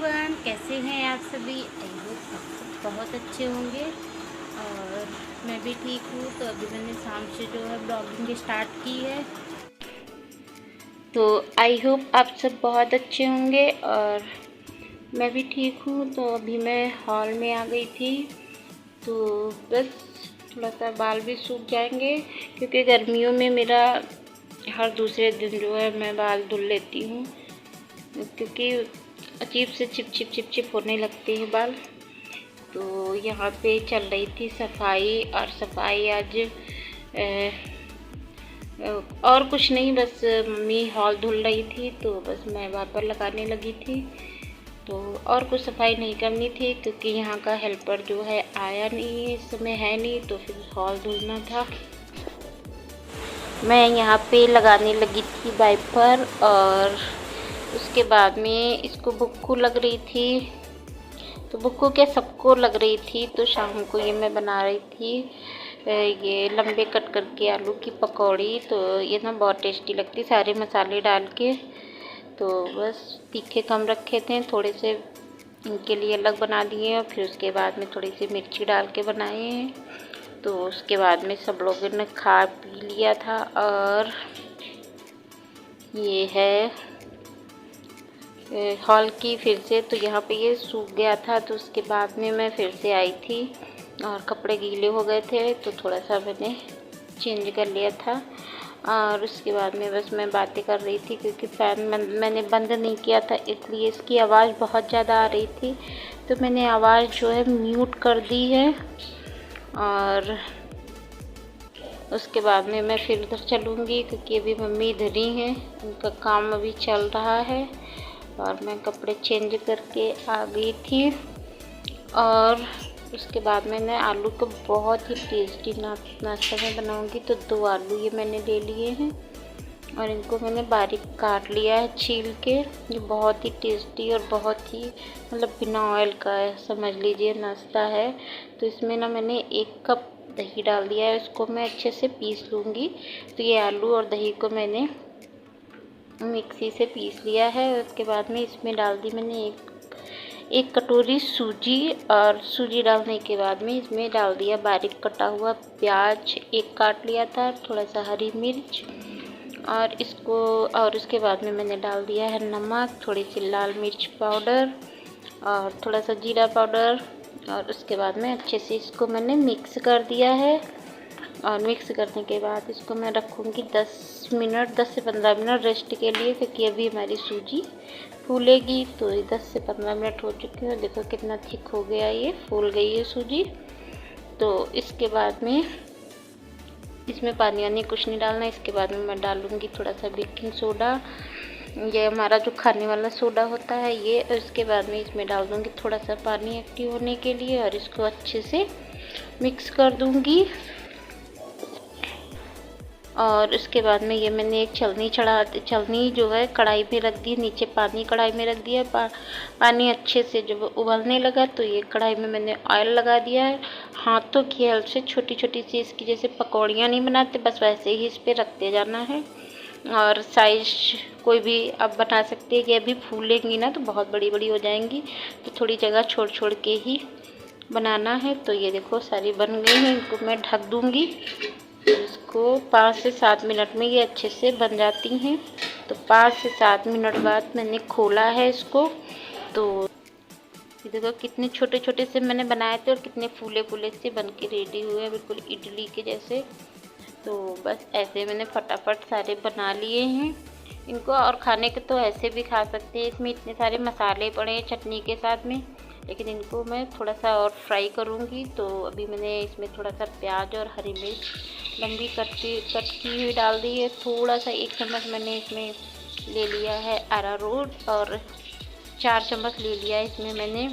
Everyone, कैसे हैं आप सभी। आई होप आप सब बहुत अच्छे होंगे और मैं भी ठीक हूँ। तो अभी मैंने शाम से जो है ब्लॉगिंग स्टार्ट की है, तो आई होप आप सब बहुत अच्छे होंगे और मैं भी ठीक हूँ। तो अभी मैं हॉल में आ गई थी, तो बस थोड़ा सा बाल भी सूख जाएंगे क्योंकि गर्मियों में मेरा हर दूसरे दिन जो है मैं बाल धुल लेती हूँ, क्योंकि अजीब से चिप होने लगते हैं बाल। तो यहाँ पे चल रही थी सफाई, और सफाई आज और कुछ नहीं, बस मम्मी हॉल धुल रही थी तो बस मैं वापर लगाने लगी थी। तो और कुछ सफाई नहीं करनी थी क्योंकि यहाँ का हेल्पर जो है आया नहीं है, इस समय है नहीं, तो फिर हॉल धुलना था। मैं यहाँ पे लगाने लगी थी वाइपर, और उसके बाद में इसको बुक्कू लग रही थी, तो बुक्कू क्या सबको लग रही थी। तो शाम को ये मैं बना रही थी ये लंबे कट करके आलू की पकौड़ी। तो ये ना बहुत टेस्टी लगती, सारे मसाले डाल के। तो बस तीखे कम रखे थे, थोड़े से इनके लिए अलग बना दिए और फिर उसके बाद में थोड़ी सी मिर्ची डाल के बनाए हैं। तो उसके बाद में सब लोगों ने खा पी लिया था। और ये है हॉल की फिर से, तो यहाँ पे ये सूख गया था, तो उसके बाद में मैं फिर से आई थी और कपड़े गीले हो गए थे तो थोड़ा सा मैंने चेंज कर लिया था। और उसके बाद में बस मैं बातें कर रही थी क्योंकि फ़ैन मैंने बंद नहीं किया था, इसलिए इसकी आवाज़ बहुत ज़्यादा आ रही थी, तो मैंने आवाज़ जो है म्यूट कर दी है। और उसके बाद में मैं फिर उधर चलूँगी क्योंकि अभी मम्मी इधर ही हैं, उनका काम अभी चल रहा है। और मैं कपड़े चेंज करके आ गई थी। और उसके बाद मैंने आलू को बहुत ही टेस्टी नाश्ता में बनाऊंगी, तो 2 आलू ये मैंने ले लिए हैं और इनको मैंने बारीक काट लिया है छील के। ये बहुत ही टेस्टी और बहुत ही मतलब बिना ऑयल का है, समझ लीजिए नाश्ता है। तो इसमें ना मैंने 1 कप दही डाल दिया है, इसको मैं अच्छे से पीस लूँगी। तो ये आलू और दही को मैंने मिक्सी से पीस लिया है। उसके बाद में इसमें डाल दी मैंने एक कटोरी सूजी, और सूजी डालने के बाद में इसमें डाल दिया बारीक कटा हुआ प्याज, 1 काट लिया था, थोड़ा सा हरी मिर्च, और इसको और उसके बाद में मैंने डाल दिया है नमक, थोड़ी सी लाल मिर्च पाउडर और थोड़ा सा जीरा पाउडर। और उसके बाद में अच्छे से इसको मैंने मिक्स कर दिया है। और मिक्स करने के बाद इसको मैं रखूँगी 10 से 15 मिनट रेस्ट के लिए, क्योंकि अभी हमारी सूजी फूलेगी। तो 10 से 15 मिनट हो चुके हैं, देखो कितना थिक हो गया, ये फूल गई है सूजी। तो इसके बाद में इसमें पानी वानी कुछ नहीं डालना। इसके बाद में मैं डालूँगी थोड़ा सा बेकिंग सोडा, ये हमारा जो खाने वाला सोडा होता है ये। और इसके बाद में इसमें डाल दूँगी थोड़ा सा पानी एक्टिव होने के लिए, और इसको अच्छे से मिक्स कर दूँगी। और उसके बाद में ये मैंने एक छलनी जो है कढ़ाई में रख दी, नीचे पानी कढ़ाई में रख दिया। पानी अच्छे से जब उबलने लगा तो ये कढ़ाई में मैंने ऑयल लगा दिया है। हाथों की हेल्प से छोटी छोटी सी इसकी जैसे पकौड़ियाँ नहीं बनाते, बस वैसे ही इस पर रखते जाना है। और साइज कोई भी आप बना सकते हैं कि अभी फूलेंगी ना तो बहुत बड़ी बड़ी हो जाएंगी, तो थोड़ी जगह छोड़ छोड़ के ही बनाना है। तो ये देखो सारी बन गई हैं, इनको मैं ढक दूँगी। इसको 5 से 7 मिनट में ये अच्छे से बन जाती हैं। तो 5 से 7 मिनट बाद मैंने खोला है इसको, तो ये देखो कितने छोटे छोटे से मैंने बनाए थे और कितने फूले फूले से बन के रेडी हुए हैं, बिल्कुल इडली के जैसे। तो बस ऐसे मैंने फटाफट सारे बना लिए हैं इनको। और खाने के तो ऐसे भी खा सकते हैं, इसमें इतने सारे मसाले पड़े हैं चटनी के साथ में, लेकिन इनको मैं थोड़ा सा और फ्राई करूँगी। तो अभी मैंने इसमें थोड़ा सा प्याज और हरी मिर्च लंबी कट की हुई डाल दी है। थोड़ा सा 1 चम्मच मैंने इसमें ले लिया है अरारोट, और 4 चम्मच ले लिया है इसमें मैंने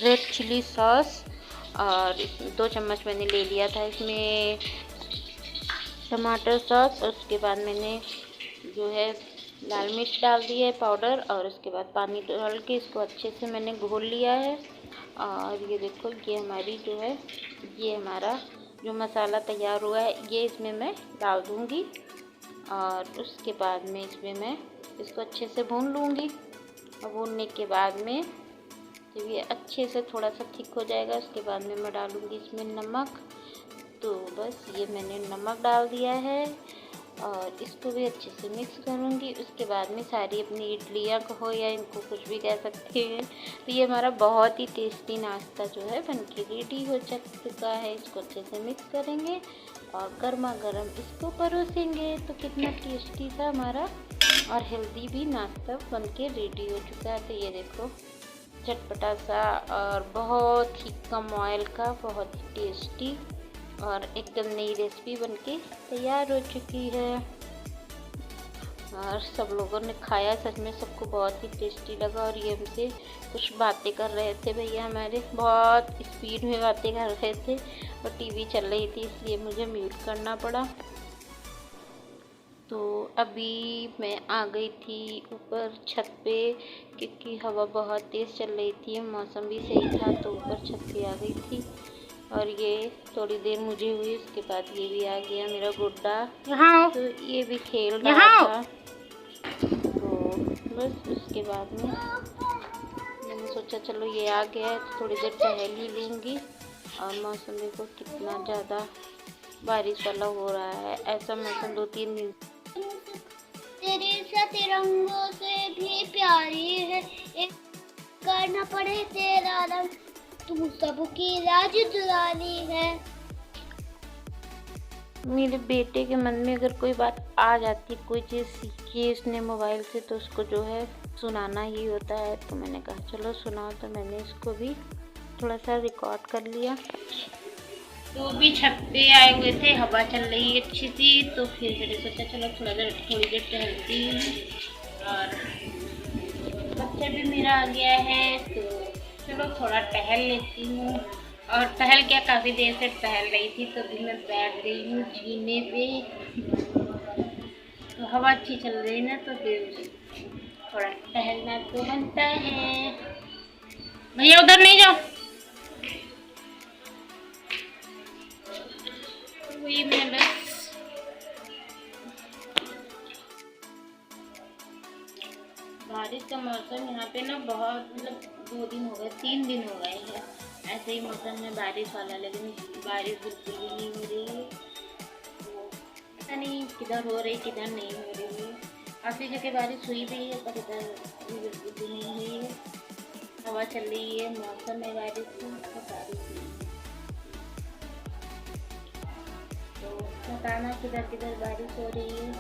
रेड चिली सॉस, और 2 चम्मच मैंने ले लिया था इसमें टमाटर सॉस। और उसके बाद मैंने जो है लाल मिर्च डाल दी है पाउडर, और उसके बाद पानी डाल के इसको अच्छे से मैंने घोल लिया है। और ये देखो ये हमारी जो है ये हमारा जो मसाला तैयार हुआ है ये इसमें मैं डाल दूँगी। और उसके बाद में इसमें मैं इसको अच्छे से भून लूँगी। और भूनने के बाद में जब ये अच्छे से थोड़ा सा थिक हो जाएगा उसके बाद में मैं डालूँगी इसमें नमक। तो बस ये मैंने नमक डाल दिया है और इसको भी अच्छे से मिक्स करूँगी। उसके बाद में सारी अपनी इडलियाँ कहो या इनको कुछ भी कह सकते हैं। तो ये हमारा बहुत ही टेस्टी नाश्ता जो है बनके रेडी हो चुका है। इसको अच्छे से मिक्स करेंगे और गर्मा गर्म इसको परोसेंगे। तो कितना टेस्टी सा हमारा और हेल्दी भी नाश्ता बनके रेडी हो चुका है। तो ये देखो चटपटा सा और बहुत ही कम ऑयल का बहुत ही टेस्टी और एकदम नई रेसिपी बनके तैयार हो चुकी है। और सब लोगों ने खाया, सच में सबको बहुत ही टेस्टी लगा। और ये हमसे कुछ बातें कर रहे थे, भैया हमारे बहुत स्पीड में बातें कर रहे थे और टीवी चल रही थी इसलिए मुझे म्यूट करना पड़ा। तो अभी मैं आ गई थी ऊपर छत पे क्योंकि हवा बहुत तेज़ चल रही थी, मौसम भी सही था तो ऊपर छत पे आ गई थी। और ये थोड़ी देर मुझे हुई उसके बाद ये भी आ गया मेरा गुड्डा। यहाँ तो ये भी खेल रहा था। तो बस उसके बाद में मैंने सोचा चलो ये आ गया है तो थोड़ी देर टहल ही लूँगी। और मौसम देखो कितना ज़्यादा बारिश वाला हो रहा है। ऐसा मौसम 2-3 दिन तेरे से तिरंगों से भी प्यारी है, एक करना पड़े तेरा रंग, तू सबकी राज दुलारी है। मेरे बेटे के मन में अगर कोई बात आ जाती, कोई चीज़ सीखी उसने मोबाइल से तो उसको जो है सुनाना ही होता है। तो मैंने कहा चलो सुनाओ, तो मैंने इसको भी थोड़ा सा रिकॉर्ड कर लिया। तो भी छत पे आए हुए थे, हवा चल रही है अच्छी सी, तो फिर मैंने सोचा चलो थोड़ी देर टहलती हूँ। और बच्चा भी मेरा आ गया है तो चलो थोड़ा टहल लेती हूँ। और टहल क्या, काफ़ी देर से टहल रही थी तो अभी मैं बैठ गई हूँ जीने पे। तो हवा अच्छी चल रही है ना तो फिर थोड़ा टहलना तो बनता है। भैया उधर नहीं जाओ। वही मैं बस बारिश का मौसम यहाँ पे ना बहुत, मतलब 2 दिन हो गए 3 दिन हो गए हैं ऐसे ही मौसम में बारिश वाला, लेकिन बारिश बिल्कुल भी नहीं हो रही है। तो पता नहीं किधर हो रही किधर नहीं हो रही है। काफ़ी जगह बारिश हुई भी है पर इधर बिल्कुल भी नहीं हुई है। हवा चल रही है, मौसम है बारिश की तो बारिश नहीं। तो बताना किधर किधर बारिश हो रही है।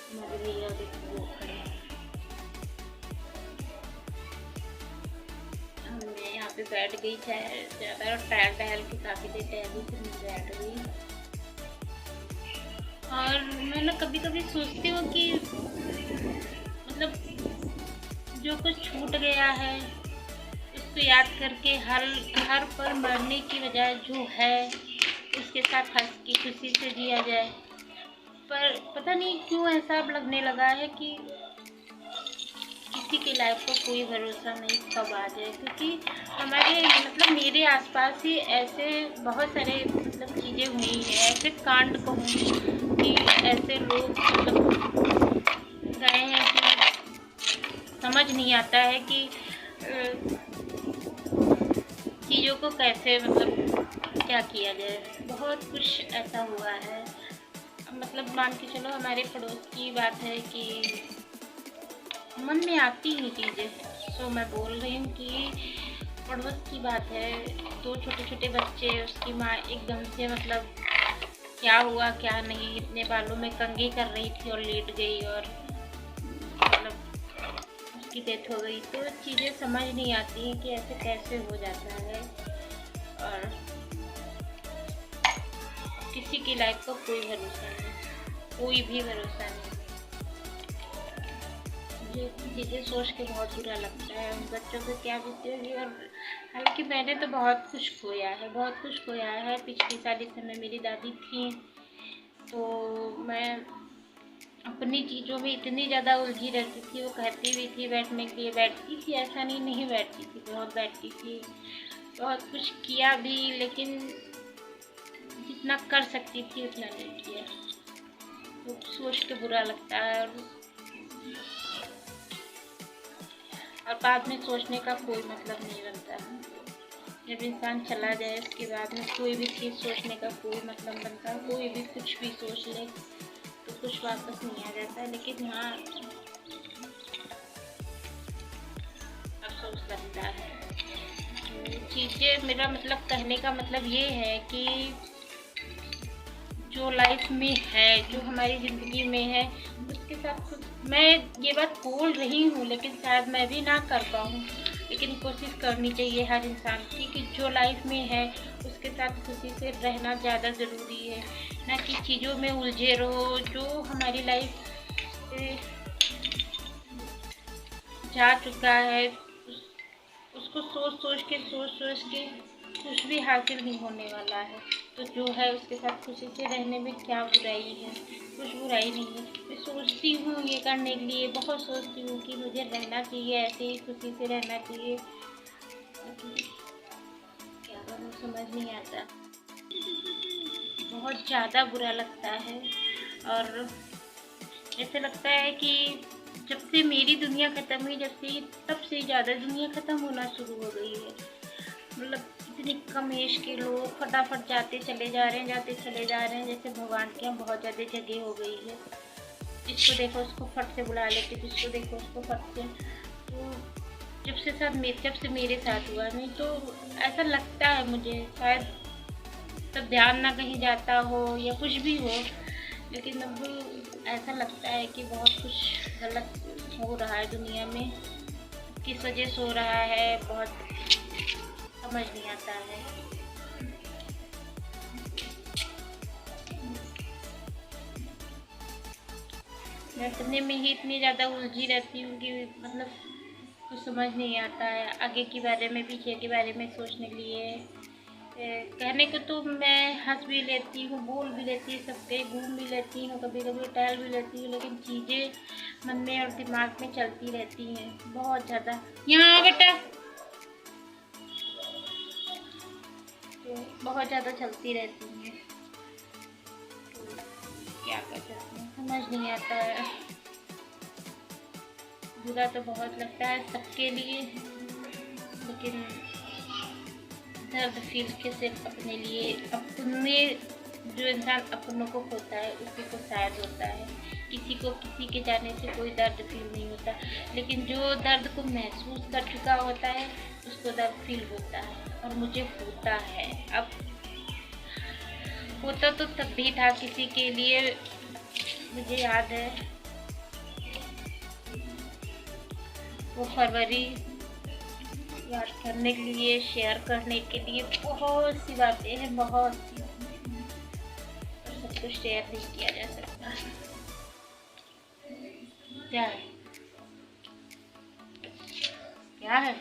हमारे भैया देखो खड़े हैं। मैं यहाँ पे बैठ गई, ज़्यादा टहल के काफ़ी देर टहली फिर मैं बैठ गई। और मैं ना कभी कभी सोचती हूँ कि मतलब जो कुछ छूट गया है उसको याद करके हर पल मरने की बजाय जो है उसके साथ हंस की खुशी से जिया जाए। पर पता नहीं क्यों ऐसा अब लगने लगा है कि किसी की लाइफ को कोई भरोसा नहीं कब आ जाए। क्योंकि हमारे मतलब मेरे आसपास ही ऐसे बहुत सारे मतलब चीज़ें हुई हैं, ऐसे कांड कहूँ कि ऐसे लोग मतलब गए हैं कि समझ नहीं आता है कि चीज़ों को कैसे मतलब क्या किया जाए। बहुत कुछ ऐसा हुआ है। मतलब मान के चलो हमारे पड़ोस की बात है कि मन में आती ही चीज़ें। तो मैं बोल रही हूँ कि पड़ोस की बात है, 2 छोटे छोटे बच्चे, उसकी माँ एकदम से मतलब क्या हुआ क्या नहीं इतने बालों में कंघी कर रही थी और लेट गई और मतलब उसकी डेथ हो गई। तो चीज़ें समझ नहीं आती हैं कि ऐसे कैसे हो जाता है। और किसी की लाइफ का कोई भरोसा नहीं, कोई भी भरोसा नहीं। ये चीज़ें सोच के बहुत बुरा लगता है उन बच्चों को क्या बीती होगी। और हालांकि मैंने तो बहुत कुछ खोया है, बहुत कुछ खोया है। पिछले साल इस समय मेरी दादी थी तो मैं अपनी चीज़ों में इतनी ज़्यादा उलझी रहती थी। वो कहती भी थी बैठने के लिए, बैठती थी, ऐसा नहीं बैठती थी, बहुत बैठती थी, बहुत कुछ किया भी, लेकिन जितना कर सकती थी उतना नहीं किया। तो सोच के बुरा लगता है। और और बाद में सोचने का कोई मतलब नहीं बनता है। जब इंसान चला जाए उसके बाद में कोई भी चीज़ सोचने का कोई मतलब बनता है। कोई भी कुछ भी सोच ले तो कुछ वापस नहीं आ जाता है, लेकिन यहाँ अफसोस लगता है। चीज़ें, मेरा मतलब कहने का मतलब ये है कि जो लाइफ में है, जो हमारी ज़िंदगी में है, उसके साथ कुछ, मैं ये बात बोल रही हूँ लेकिन शायद मैं भी ना कर पाऊँ, लेकिन कोशिश करनी चाहिए हर इंसान की कि जो लाइफ में है उसके साथ खुशी से रहना ज़्यादा ज़रूरी है, ना कि चीज़ों में उलझे रहो। जो हमारी लाइफ से जा चुका है उसको सोच सोच के कुछ भी हासिल नहीं होने वाला है। तो जो है उसके साथ खुशी से रहने में क्या बुराई है? कुछ बुराई नहीं है। मैं सोचती हूँ ये करने के लिए, बहुत सोचती हूँ कि मुझे रहना चाहिए, ऐसे ही खुशी से रहना चाहिए, क्या करूँ समझ नहीं आता। बहुत ज़्यादा बुरा लगता है और ऐसे लगता है कि जब से मेरी दुनिया ख़त्म हुई, जब से तब से ज़्यादा दुनिया ख़त्म होना शुरू हो गई है। मतलब इतनी कम एज के लोग फटाफट जाते चले जा रहे हैं, जैसे भगवान के यहाँ बहुत ज़्यादा जगह हो गई है। जिसको देखो उसको फट से बुला लेते, जिसको देखो उसको फट से। तो जब से मेरे साथ हुआ, नहीं तो ऐसा लगता है मुझे, शायद तब ध्यान ना कहीं जाता हो या कुछ भी हो, लेकिन अब ऐसा लगता है कि बहुत कुछ गलत हो रहा है दुनिया में, किस वजह से हो रहा है बहुत समझ नहीं आता है। मैं अपने में ही इतनी ज़्यादा उलझी रहती हूँ कि मतलब कुछ समझ नहीं आता है। आगे के बारे में, पीछे के बारे में सोचने के लिए कहने को तो मैं हंस भी लेती हूँ, बोल भी लेती हूँ, सबके घूम भी लेती हूँ, कभी कभी टहल भी लेती हूँ, लेकिन चीज़ें मन में और दिमाग में चलती रहती हैं बहुत ज़्यादा। यहाँ बेटा, तो बहुत ज़्यादा चलती रहती हैं, तो क्या कर सकते हैं समझ नहीं आता है। बुरा तो बहुत लगता है सबके लिए, लेकिन दर्द फील के सिर्फ अपने लिए, अपने जो इंसान अपनों को खोता है उसी को शायद होता है। किसी को किसी के जाने से कोई दर्द फील नहीं होता, लेकिन जो दर्द को महसूस कर चुका होता है उसको दर्द फील होता है, और मुझे होता है। अब होता तो तब भी था किसी के लिए, मुझे याद है वो फरवरी याद करने के लिए, शेयर करने के लिए बहुत सी बातें हैं, बहुत सी, और सब कुछ शेयर नहीं किया जा सकता। क्या है, क्या है?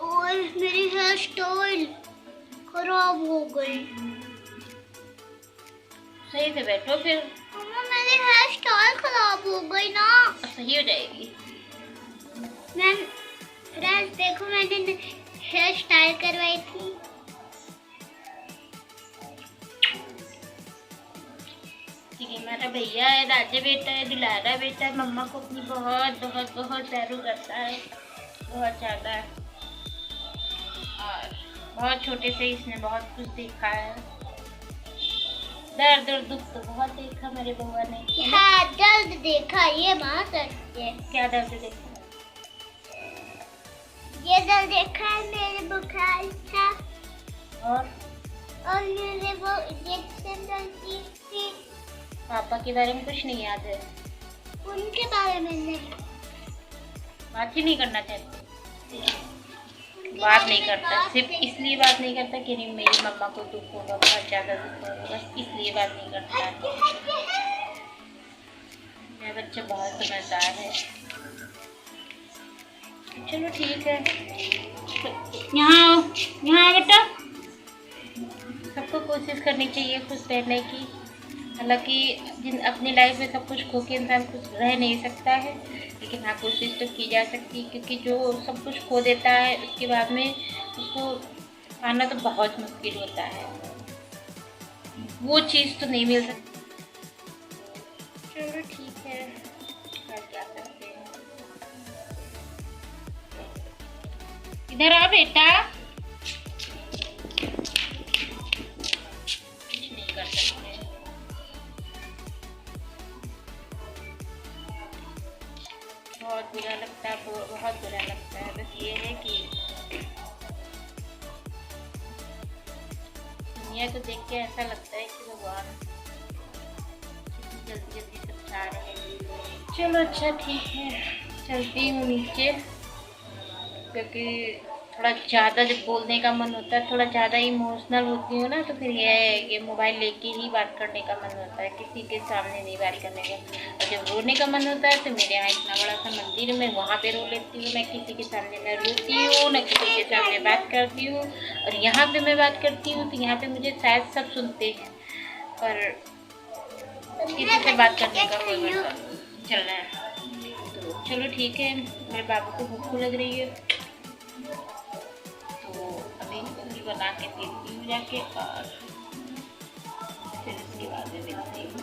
और मेरी हेयर स्टाइल खराब हो गई। सही से बैठो फिर। मम्मा मेरी हेयर स्टाइल खराब हो गई ना। सही हो जाएगी। मैम फ्रेंड्स देखो, मैंने हेयर स्टाइल करवाई थी। ठीक है, मेरा भैया है, राजा बेटा है, दुलारा बेटा है, मम्मा को अपनी बहुत बहुत बहुत प्यार करता है, बहुत ज़्यादा। और बहुत छोटे से इसने बहुत कुछ देखा है, दर्द और दुख तो बहुत देखा मेरे बउआ ने। हाँ दर्द देखा, ये बात सच है। क्या दर्द देखा? ये दर्द देखा है, मेरे बुखार था, और मेरे वो इंजेक्शन डलती थी। पापा के बारे में कुछ नहीं याद है? उनके बारे में नहीं, बात ही नहीं करना चाहते, बात नहीं करता, सिर्फ इसलिए बात नहीं करता कि नहीं मेरी मम्मा को दुख होगा, बहुत ज़्यादा दुख होगा, बस इसलिए बात नहीं करता है। मेरा बच्चा बहुत समझदार है। चलो ठीक है, यहाँ बेटा। सबको कोशिश करनी चाहिए खुश रहने की। हालांकि अपनी लाइफ में सब कुछ खो के इंसान खुश रह नहीं सकता है, लेकिन हाँ कोशिश तो की जा सकती है, क्योंकि जो सब कुछ खो देता है उसके बाद में उसको पाना तो बहुत मुश्किल होता है, वो चीज़ तो नहीं मिल सकती। चलो ठीक है, कर क्या सकते हैं। इधर आ बेटा, कुछ नहीं कर सकते। बहुत बुरा लगता है, बहुत बुरा लगता है। बस ये है कि दुनिया को देख के ऐसा लगता है कि भगवान जल्दी जल्दी सब जा रहे हैं। चलो अच्छा ठीक है, चलती हूँ नीचे, क्योंकि थोड़ा ज़्यादा जब बोलने का मन होता है, थोड़ा ज़्यादा इमोशनल होती हूँ ना, तो फिर ये है कि मोबाइल लेके ही बात करने का मन होता है, किसी के सामने नहीं बात करने का। और जब रोने का मन होता है तो मेरे यहाँ इतना बड़ा सा मंदिर है, मैं वहाँ पे रो लेती हूँ। मैं किसी के सामने न रोती हूँ, न किसी के सामने बात करती हूँ। और यहाँ पे मैं बात करती हूँ तो यहाँ पे मुझे शायद सब सुनते हैं, पर किसी से बात करने का कोई मतलब चल रहा है। तो चलो ठीक है, मेरे बाबू को भूख लग रही है, तो अभी सब्जी बना के देती हूँ जाके, और फिर उसके बाद में मिलती हूँ।